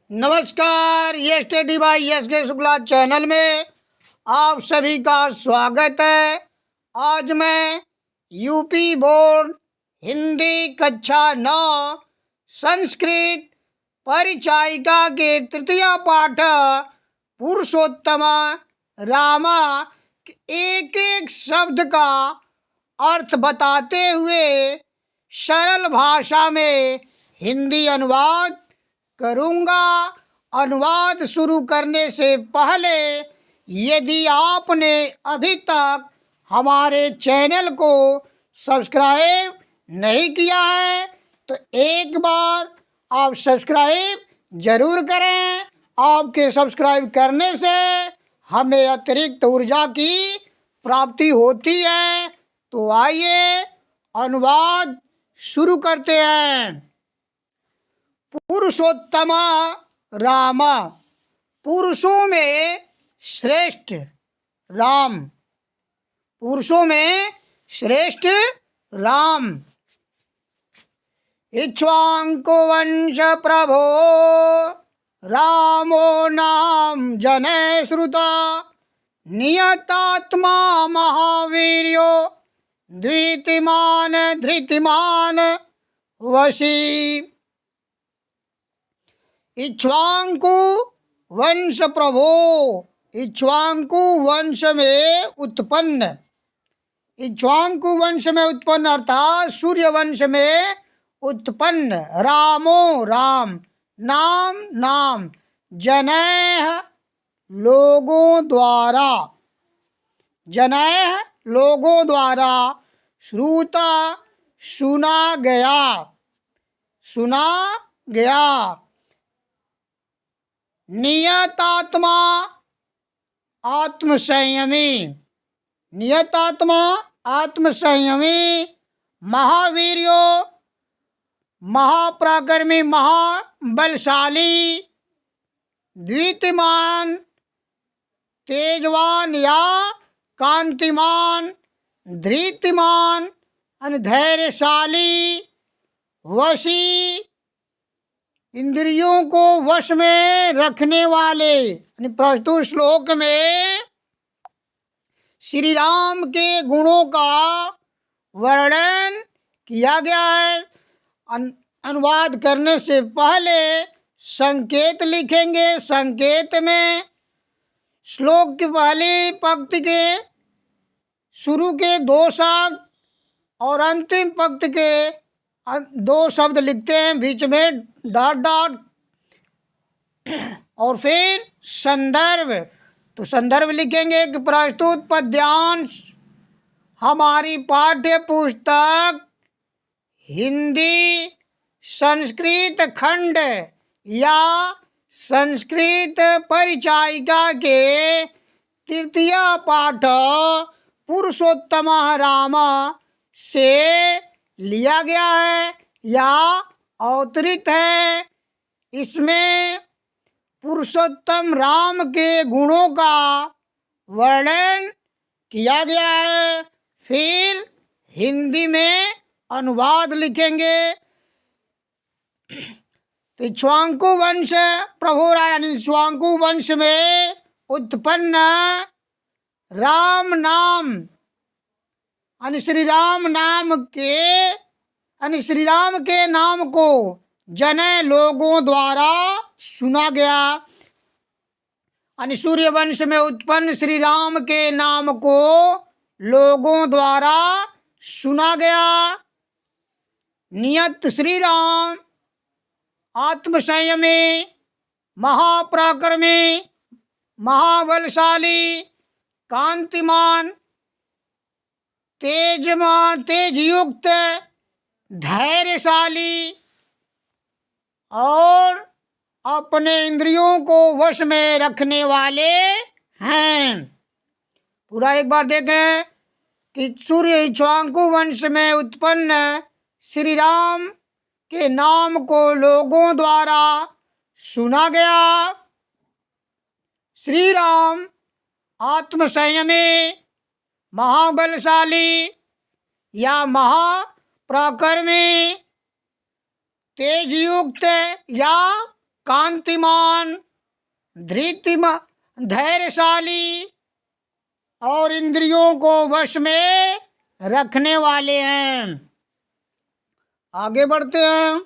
नमस्कार, ये study by S के शुक्ला चैनल में आप सभी का स्वागत है। आज मैं यूपी बोर्ड हिंदी कक्षा 9 संस्कृत परिचायिका के तृतीय पाठ पुरुषोत्तमा रामा एक एक शब्द का अर्थ बताते हुए सरल भाषा में हिंदी अनुवाद करूँगा। अनुवाद शुरू करने से पहले यदि आपने अभी तक हमारे चैनल को सब्सक्राइब नहीं किया है तो एक बार आप सब्सक्राइब ज़रूर करें। आपके सब्सक्राइब करने से हमें अतिरिक्त ऊर्जा की प्राप्ति होती है। तो आइए अनुवाद शुरू करते हैं। पुरुषोत्तमा रामा, पुरुषों में श्रेष्ठ राम, पुरुषों में श्रेष्ठ राम। इक्ष्वाकु वंश प्रभो रामो नाम जने श्रुता, नियतात्मा महावीर्यो धृतिमान धृतिमान वशी। इक्ष्वाकु वंश प्रभो, इक्ष्वाकु वंश में उत्पन्न, इक्ष्वाकु वंश में उत्पन्न अर्थात सूर्य वंश में उत्पन्न। रामो राम, नाम नाम, जनैः लोगों द्वारा, जनैः लोगों द्वारा, श्रुता सुना गया, सुना गया। नियतात्मा आत्मसंयमी, नियतात्मा आत्मसंयमी। महावीर्यो महापराक्रमी महाबलशाली। द्वितीमान तेजवान या कांतिमान। धृतिमान धैर्यशाली। वशी इंद्रियों को वश में रखने वाले। प्रस्तुत श्लोक में श्री राम के गुणों का वर्णन किया गया है। अनुवाद करने से पहले संकेत लिखेंगे। संकेत में श्लोक की पहली पंक्ति के शुरू के 2 शब्द और अंतिम पंक्ति के 2 शब्द लिखते हैं, बीच में डॉट डॉट और फिर संदर्भ। तो संदर्भ लिखेंगे कि प्रस्तुत पद्यांश हमारी पाठ्य पुस्तक हिंदी संस्कृत खंड या संस्कृत परिचायिका के तृतीय पाठ पुरुषोत्तमा रामा से लिया गया है या अवतरित है। इसमें पुरुषोत्तम राम के गुणों का वर्णन किया गया है। फिर हिंदी में अनुवाद लिखेंगे। तो इक्ष्वाकु वंश प्रभु यानी इक्ष्वाकु वंश में उत्पन्न राम नाम यानी श्री राम नाम के यानी श्री राम के नाम को जने लोगों द्वारा सुना गया। यानी सूर्य वंश में उत्पन्न श्री राम के नाम को लोगों द्वारा सुना गया। नियत श्री राम आत्मसंयमी महापराक्रमी महाबलशाली कांतिमान तेजयुक्त धैर्यशाली और अपने इंद्रियों को वश में रखने वाले हैं। पूरा एक बार देखें कि सूर्य इक्ष्वाकु वंश में उत्पन्न श्री राम के नाम को लोगों द्वारा सुना गया। श्री राम आत्मसंयमी महाबलशाली या महापराक्रमी तेजयुक्त या कांतिमान, धृतिमान, धैर्यशाली और इंद्रियों को वश में रखने वाले हैं। आगे बढ़ते हैं।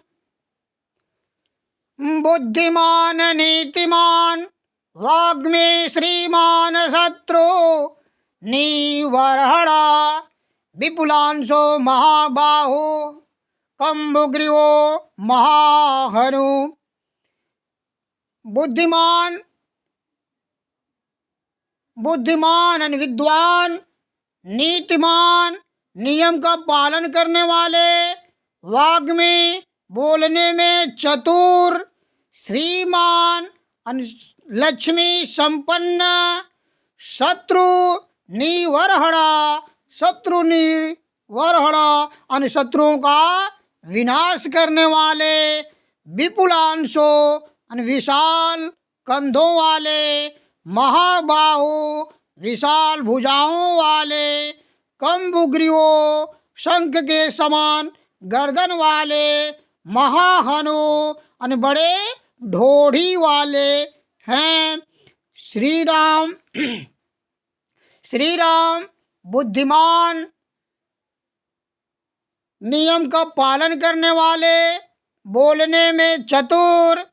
बुद्धिमान, नीतिमान, वाग्मी, श्रीमान, शत्रु निवर्हणा, विपुलांशो महाबाहु, कंबुग्रीवो महाहनु। बुद्धिमान, बुद्धिमान यानी विद्वान, नीतिमान, नियम का पालन करने वाले, वाग्मी, बोलने में चतुर, श्रीमान, लक्ष्मी संपन्न, शत्रु निवर्हणा, शत्रु निवर्हणा अन्य शत्रुओं का विनाश करने वाले, विपुलांशो विशाल कंधों वाले, महाबाहु विशाल भुजाओं वाले, कंबुग्रीवो शंख के समान गर्दन वाले, महाहनु बड़े ढोढ़ी वाले हैं। श्री राम श्री राम बुद्धिमान, नियम का पालन करने वाले, बोलने में चतुर,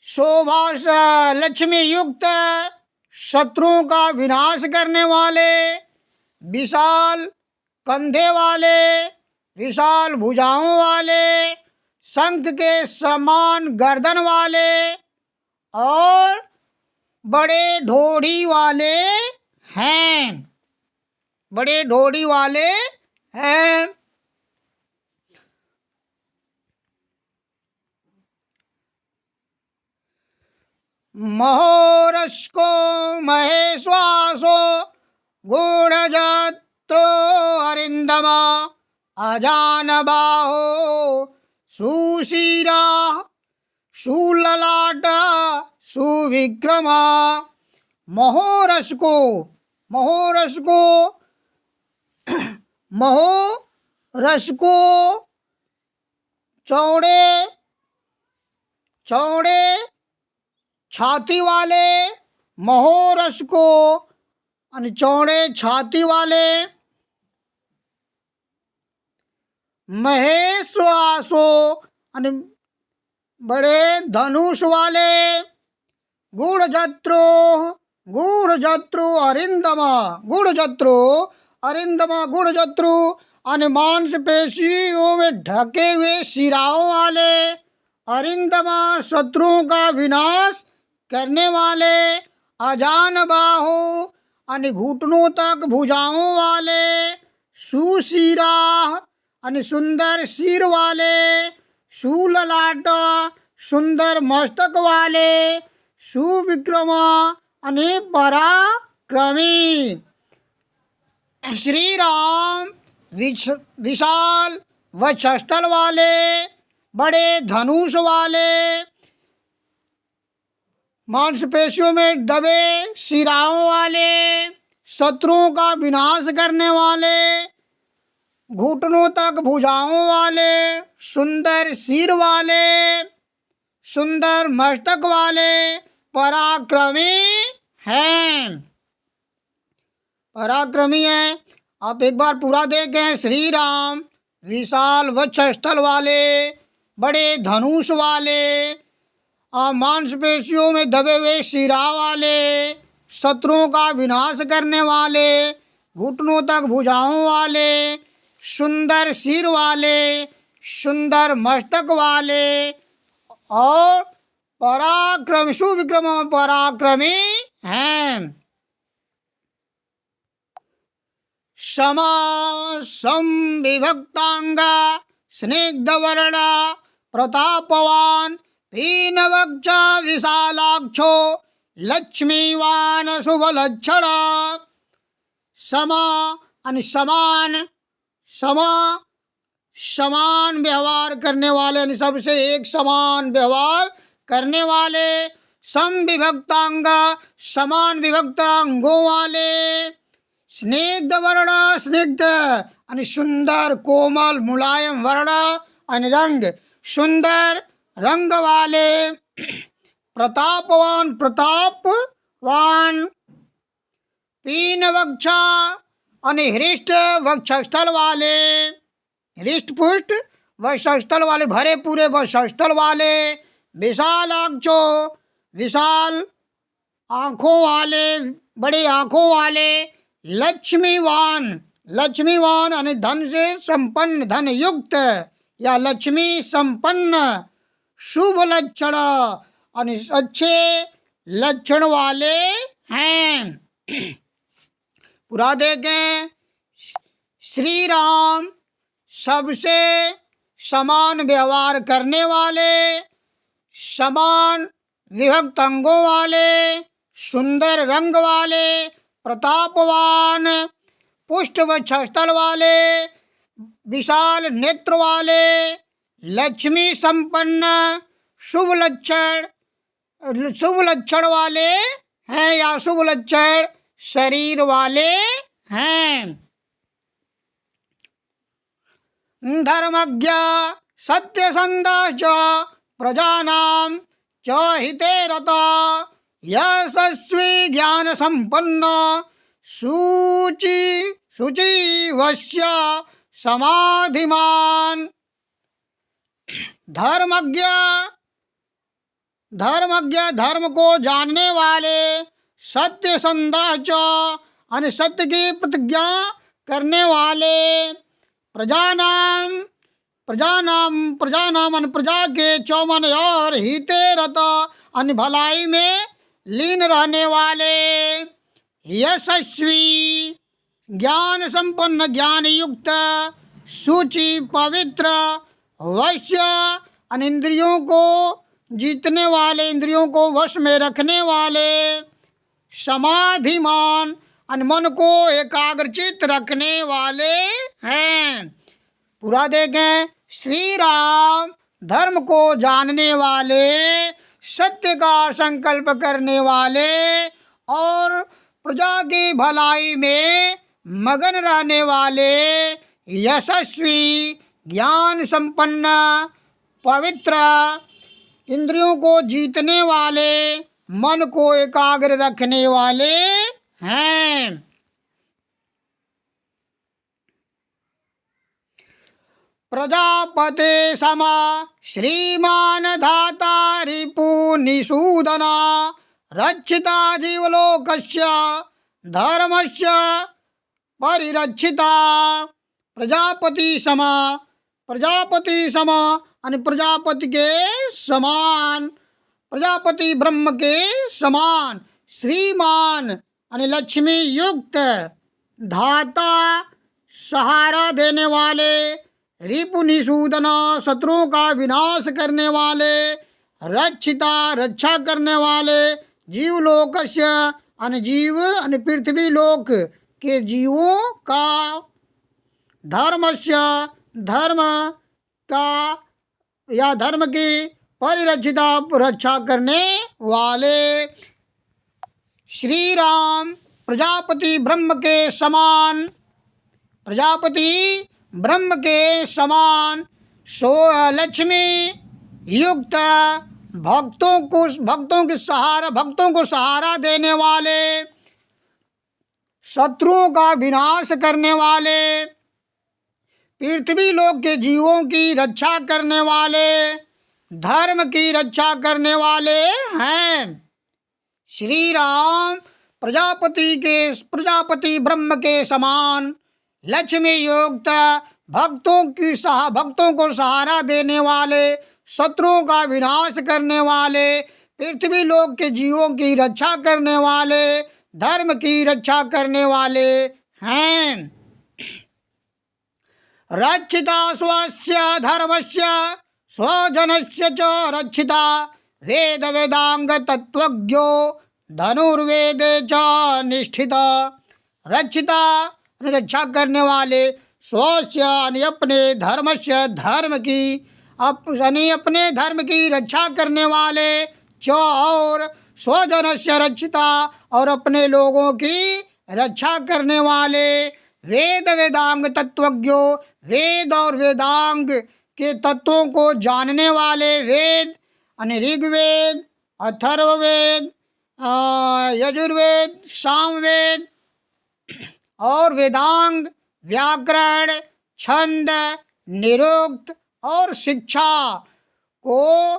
शोभा लक्ष्मी युक्त, शत्रुओं का विनाश करने वाले, विशाल कंधे वाले, विशाल भुजाओं वाले, शंख के समान गर्दन वाले और बड़े ढोढ़ी वाले हैं। बड़े ढोढ़ी वाले हैं। महोरस्को महेश्वासो गूढ़जत्रो अरिंदमा, अजानबाहो सुशिरा, शूललाटा सुविक्रमा। महोरस्को, महोरस्को, महोरस्को चौड़े चौड़े छाती वाले, महोरस्को चौड़े छाती वाले, महेश्वासो बड़े धनुष वाले, गूढ़जत्रो, गूढ़जत्रु अरिंदमा, गूढ़जत्रु अरिंदमा, गूढ़जत्रु मांसपेशियों में ढके हुए शिराओं वाले, अरिंदमा शत्रुओं का विनाश करने वाले, अजान बाहु घुटनों तक भुजाओं वाले, सुशिरा सुंदर सिर वाले, शूललाट सुंदर मस्तक वाले, सुविक्रमा पराक्रमी। श्री राम विशाल वक्षस्थल वाले, बड़े धनुष वाले, मांसपेशियों में दबे शिराओं वाले, शत्रुओं का विनाश करने वाले, घुटनों तक भुजाओं वाले, सुंदर सिर वाले, सुंदर मस्तक वाले, पराक्रमी हैं। पराक्रमी हैं। आप एक बार पूरा देखें। श्री राम विशाल वक्षस्थल वाले, बड़े धनुष वाले, मांसपेशियों में दबे हुए शिरा वाले, शत्रुओं का विनाश करने वाले, घुटनों तक भुजाओं वाले, सुंदर सिर वाले, सुंदर मस्तक वाले और पराक्रमी, सुविक्रम पराक्रमी हैं। समा संविभक्तांगा, स्निग्धवर्णा, प्रतापवान, पीनवक्षा, विशालाक्षो, लक्ष्मीवान, शुभलक्षणा। समा समान, समा समान व्यवहार करने वाले, सबसे एक समान व्यवहार करने वाले, समविभक्तांग समान विभक्त अंगों वाले, स्निग्ध वर्ण, स्निग्ध सुंदर कोमल मुलायम वर्ण रंग, सुंदर रंग वाले, प्रतापवान प्रतापवान, पीन वक्षा અને હૃષ્ટ વક્ષસ્થળ वाले, हृष्ट पुष्ट वक्षस्थल वाले, भरे पूरे वक्षस्थल वाले, विशालाक्षो विशाल आँखों वाले, बड़ी आँखों वाले, लक्ष्मीवान लक्ष्मीवान અને धन से संपन्न, धन युक्त या लक्ष्मी संपन्न, शुभ लक्षण અને अच्छे लक्षण वाले हैं। पूरा देखें, श्री राम सबसे समान व्यवहार करने वाले, समान विभक्त अंगों वाले, सुंदर रंग वाले, प्रतापवान, पुष्ट वक्षस्थल वाले, विशाल नेत्र वाले, लक्ष्मी संपन्न, शुभ लक्षण वाले हैं या शुभ लक्षण शरीर वाले हैं। धर्मज्ञ सत्यसंधश्च प्रजानां च हिते रता, यशस्वी ज्ञान संपन्न, शुचिवश्य समाधिमान। धर्मज्ञ धर्म को जानने वाले, सत्यसंधश्च और सत्य की प्रतिज्ञा करने वाले, प्रजानाम प्रजा के चौमन और हिते रता अन्य भलाई में लीन रहने वाले, यशस्वी ज्ञान संपन्न, ज्ञान युक्त, सूचि पवित्र, वश्य अन इंद्रियों को जीतने वाले, इंद्रियों को वश में रखने वाले, समाधिमान अन मन को एकाग्रचित रखने वाले हैं। पूरा देखें, श्री राम धर्म को जानने वाले, सत्य का संकल्प करने वाले और प्रजा की भलाई में मगन रहने वाले, यशस्वी ज्ञान संपन्न, पवित्र, इंद्रियों को जीतने वाले, मन को एकाग्र रखने वाले हैं। प्रजापते समा श्रीमान धाता रिपुनिषूदना, रक्षिता जीवलोकस्य धर्मस्य परिरक्षिता। प्रजापति समा और प्रजापति के समान, प्रजापति ब्रह्म के समान, श्रीमान और लक्ष्मी युक्त, धाता सहारा देने वाले, रिपुनिषूदना शत्रुओं का विनाश करने वाले, रक्षिता रक्षा करने वाले, जीवलोकस्य अन जीव अन पृथ्वी लोक के जीवों का, धर्मस्य धर्म का या धर्म की, परिरक्षिता रक्षा करने वाले। श्री राम प्रजापति ब्रह्म के समान, प्रजापति ब्रह्म के समान, लक्ष्मी युक्त, भक्तों को सहारा देने वाले, शत्रुओं का विनाश करने वाले, पृथ्वी लोक के जीवों की रक्षा करने वाले, धर्म की रक्षा करने वाले हैं। श्री राम प्रजापति ब्रह्म के समान, लक्ष्मी युक्त, भक्तों को सहारा देने वाले, शत्रुओं का विनाश करने वाले, पृथ्वी लोक के जीवों की रक्षा करने वाले, धर्म की रक्षा करने वाले हैं। रक्षिता स्वस्य धर्मस्य स्वजनस्य च रक्षिता, वेद वेदांग तत्वज्ञो धनुर्वेदे च निष्ठिता। रक्षिता रक्षा करने वाले, स्वस्य अपने धर्मस्य धर्म की, अपने धर्म की रक्षा करने वाले, च और स्वजनस्य रक्षिता और अपने लोगों की रक्षा करने वाले, वेद वेदांग तत्वज्ञो, वेद और वेदांग के तत्वों को जानने वाले वेद यानी ऋग्वेद, अथर्ववेद, यजुर्वेद, सामवेद और वेदांग, व्याकरण, छंद, निरुक्त और शिक्षा को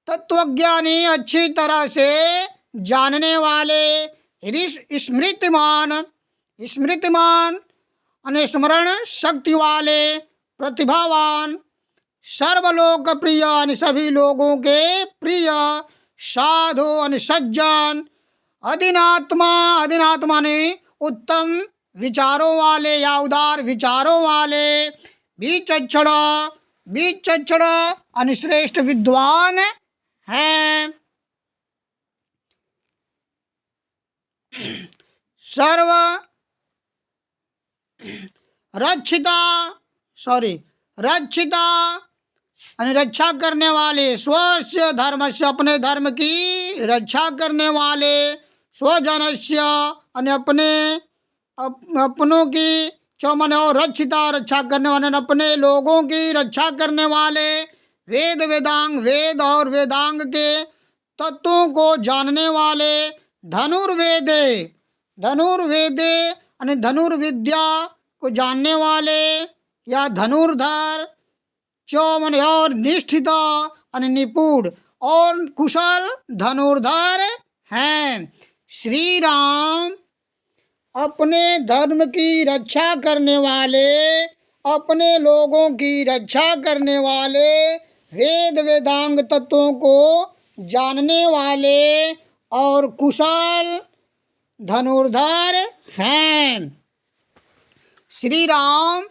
तत्वज्ञानी अच्छी तरह से जानने वाले स्मृतिमान स्मृतिमान स्मरण शक्ति वाले प्रतिभावान सर्वलोक प्रिय सभी लोगों के प्रिय साधु सज्जन अधीनात्मा ने उत्तम विचारों वाले या उदार विचारों वाले विचक्षण श्रेष्ठ विद्वान हैं। सर्व रक्षिता रक्षा करने वाले, स्वस्य धर्मस्य अपने धर्म की रक्षा करने वाले, स्वजनस्य अपनों की चौमन और रक्षा करने वाले अपने लोगों की रक्षा करने वाले, वेदांग वेद और वेदांग के तत्वों को जानने वाले, धनुर्वेदे धनुर्विद्या को जानने वाले या धनुर्धर, चौमन और निष्ठित निपुण और कुशल धनुर्धर हैं। श्री राम अपने धर्म की रक्षा करने वाले, अपने लोगों की रक्षा करने वाले, वेदांग तत्वों को जानने वाले और कुशल धनुर्धर हैं। श्री राम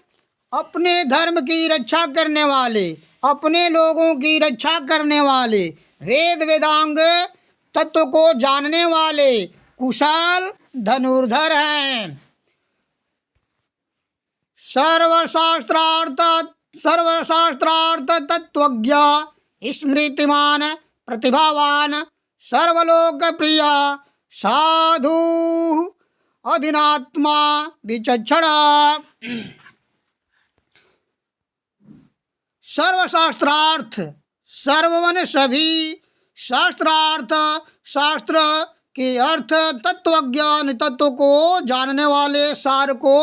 अपने धर्म की रक्षा करने वाले, अपने लोगों की रक्षा करने वाले, वेदांग तत्व को जानने वाले कुशल धनुर्धर हैं। सर्वशास्त्रार्थ तत्वज्ञ स्मृतिमान प्रतिभावान सर्वलोक प्रिय साधु अधीनात्मा विचक्षण। सर्वशास्त्रार्थ, सर्ववन सभी, शास्त्रार्थ शास्त्र के अर्थ, तत्वज्ञान तत्व को जानने वाले, सार को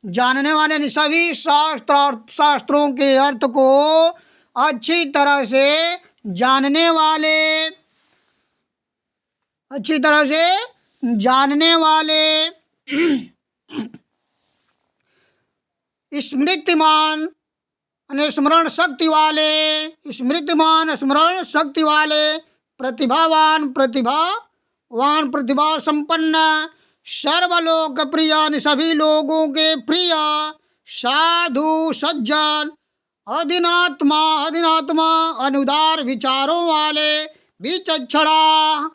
जानने वाले सभी शास्त्रों के अर्थ को अच्छी तरह से जानने वाले, अच्छी तरह से जानने वाले, स्मृतिमान स्मरण शक्ति वाले, स्मृतिमान स्मरण शक्ति वाले, प्रतिभावान प्रतिभा संपन्न, सर्वलोक प्रिय सभी लोगों के प्रिय, साधु सज्जन, अधीनात्मा अनुदार विचारों वाले, विचक्षणा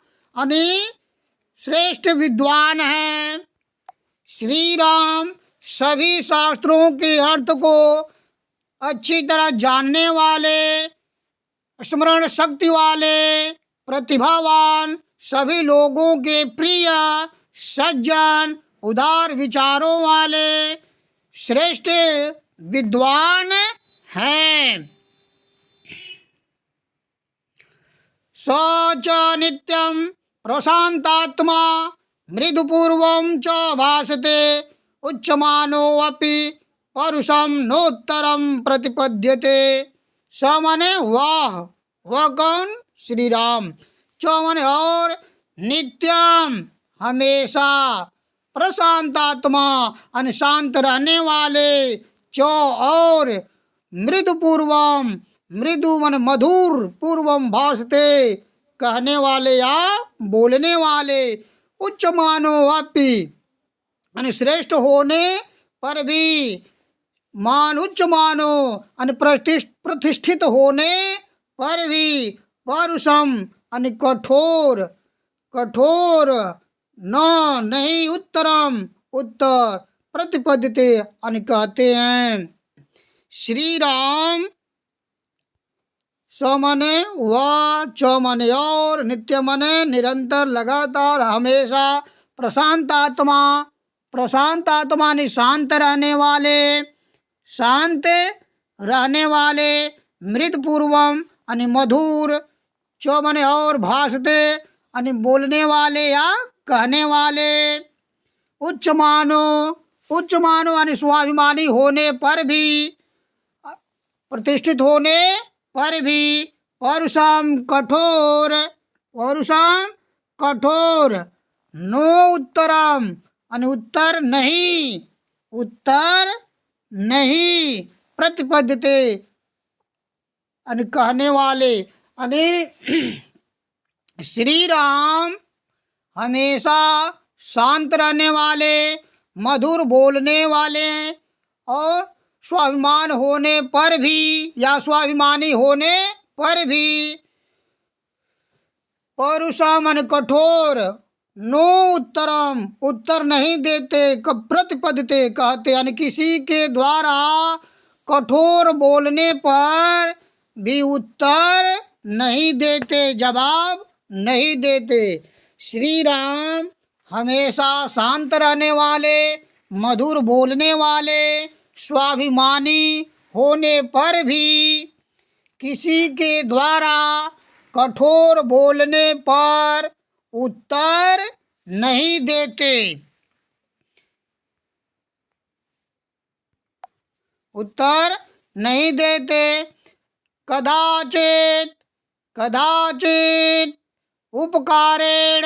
श्रेष्ठ विद्वान हैं। श्री राम सभी शास्त्रों के अर्थ को अच्छी तरह जानने वाले, स्मरण शक्ति वाले, प्रतिभावान, सभी लोगों के प्रिय, सज्जन, उदार विचारों वाले, श्रेष्ठ विद्वान हैं। स च नित्यं प्रशांतात्मा मृदुपूर्वं च भासते उच्यमानोऽपि परुषम नोत्तरम प्रतिपद्यते। स माने वह कौन? श्री राम। च माने और, नित्यम हमेशा, प्रशांतात्मा शांत रहने वाले, च और, मृदुपूर्वम मृदु मन मधुर, पूर्वम भासते कहने वाले या बोलने वाले, उच्चमानो अपि श्रेष्ठ होने पर भी, मान उच्च मानो प्रतिष्ठित होने पर भी, परुषम कठोर नहीं, उत्तरम उत्तर, प्रतिपद्यते कहते हैं। श्री राम स माने वह, च माने और, नित्य माने निरंतर, लगातार, हमेशा, प्रशांतात्मा ने शांत रहने वाले, मृदपूर्वम आणि मधुर, च माने और, भाषते आणि बोलने वाले या कहने वाले, उच्च मानो यानी स्वाभिमानी होने पर भी, प्रतिष्ठित होने पर भी, पौरुषम कठोर, नो उत्तरम यानी उत्तर नहीं, प्रतिपद्यते यानी कहने वाले, यानी श्री राम हमेशा शांत रहने वाले, मधुर बोलने वाले और स्वाभिमान होने पर भी या स्वाभिमानी होने पर भी, पौरुषम मन कठोर, नो उत्तरम उत्तर नहीं देते, प्रतिपद्यते कहते यानी किसी के द्वारा कठोर बोलने पर भी उत्तर नहीं देते, जवाब नहीं देते। श्री राम हमेशा शांत रहने वाले, मधुर बोलने वाले, स्वाभिमानी होने पर भी किसी के द्वारा कठोर बोलने पर उत्तर नहीं देते, कदाचित उपकारेण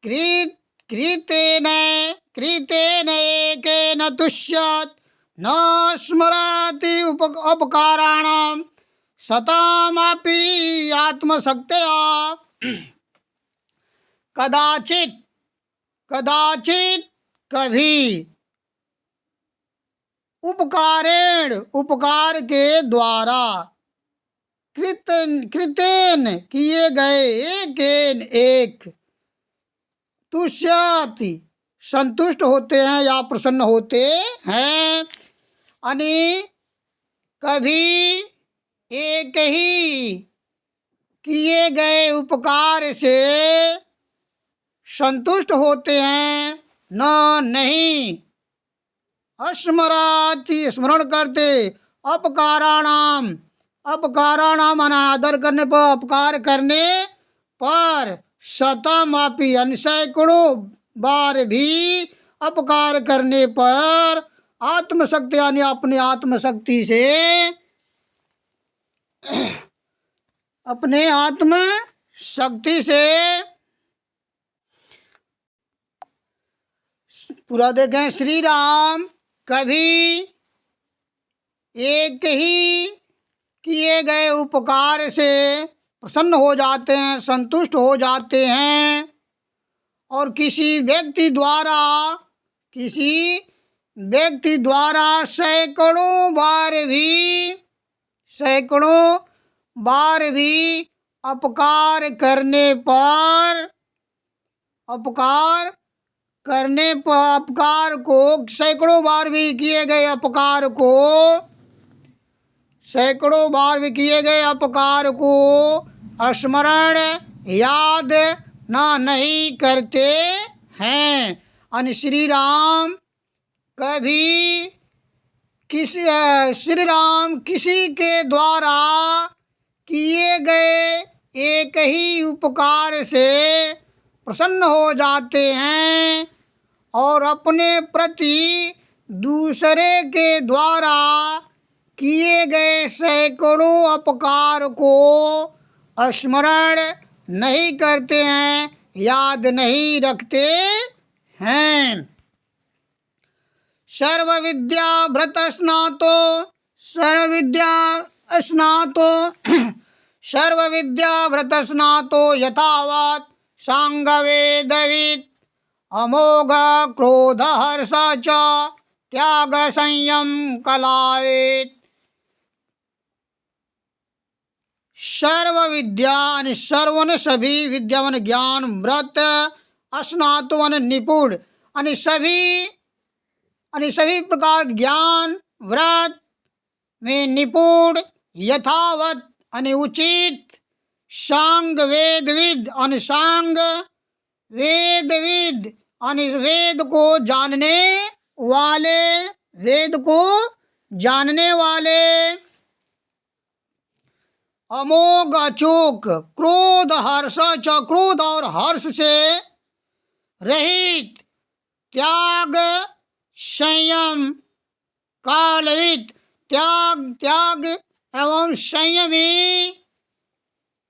कृतेन एकेन तुष्यत्, न स्मरति उपकाराणां सतामपि आत्मशक्त्या। कदाचित कभी, उपकार के द्वारा, कृतेन किए गए, एक, तुष्यति संतुष्ट होते हैं या प्रसन्न होते हैं, यानी कभी एक ही किए गए उपकार से संतुष्ट होते हैं, नहीं, अस्मरति स्मरण करते, अपकाराणाम अनादर करने पर, अपकार करने पर, शतमपि यानी सैकड़ों बार भी अपकार करने पर, आत्मशक्ति यानी अपने आत्मशक्ति से, पूरा देखें। श्री राम कभी एक ही किए गए उपकार से प्रसन्न हो जाते हैं, संतुष्ट हो जाते हैं, और किसी व्यक्ति द्वारा सैकड़ों बार भी अपकार करने पर, अपकार को, सैकड़ों बार भी किए गए अपकार को स्मरण याद नहीं करते हैं, यानी श्री राम किसी के द्वारा किए गए एक ही उपकार से प्रसन्न हो जाते हैं, और अपने प्रति दूसरे के द्वारा किए गए सैकड़ों अपकार को स्मरण नहीं करते हैं, याद नहीं रखते हैं। सर्वविद्या भृतस्नातो यथावत् सांगवेदवित्, अमोघ क्रोध हर्ष च त्याग संयम कलावेत्। सर्व विद्या सर्व ने सभी, विद्या मन ज्ञान, व्रत स्नातो मन निपुण, सभी प्रकार ज्ञान व्रत में निपुण, यथावत उचित, सांग वेदविद वेद को जानने वाले, अमोघ अचूक, क्रोध हर्ष च, क्रोध और हर्ष से रहित, त्याग संयम कालवित, त्याग एवं संयमी,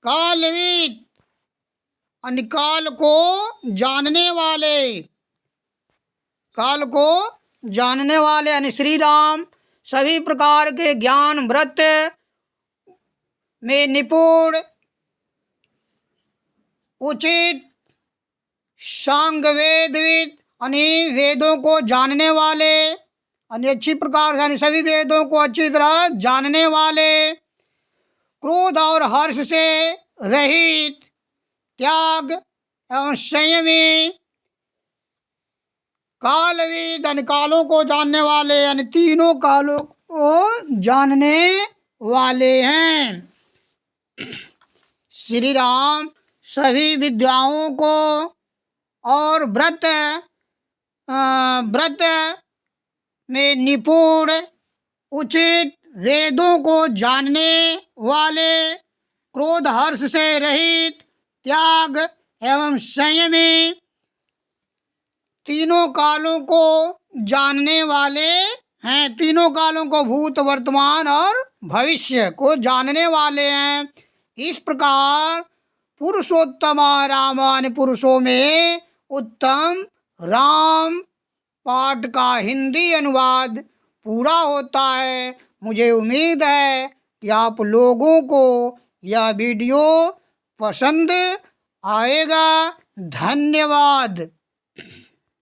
कालवित काल को जानने वाले, काल को जानने वाले यानी श्री राम सभी प्रकार के ज्ञान व्रत में निपुण, उचित सांग वेदविद यानी वेदों को जानने वाले, यानी अच्छी प्रकार से यानी सभी वेदों को अच्छी तरह जानने वाले, क्रोध और हर्ष से रहित, त्याग एवं संयमी, कालविद यानी कालों को जानने वाले यानी तीनों कालों को जानने वाले हैं। श्री राम सभी विद्याओं को और व्रत में निपुण, उचित वेदों को जानने वाले, क्रोध हर्ष से रहित, त्याग एवं संयमी, तीनों कालों को जानने वाले हैं। तीनों कालों को, भूत वर्तमान और भविष्य को जानने वाले हैं। इस प्रकार पुरुषोत्तम रामायण पुरुषों में उत्तम राम पाठ का हिंदी अनुवाद पूरा होता है। मुझे उम्मीद है कि आप लोगों को यह वीडियो पसंद आएगा। धन्यवाद।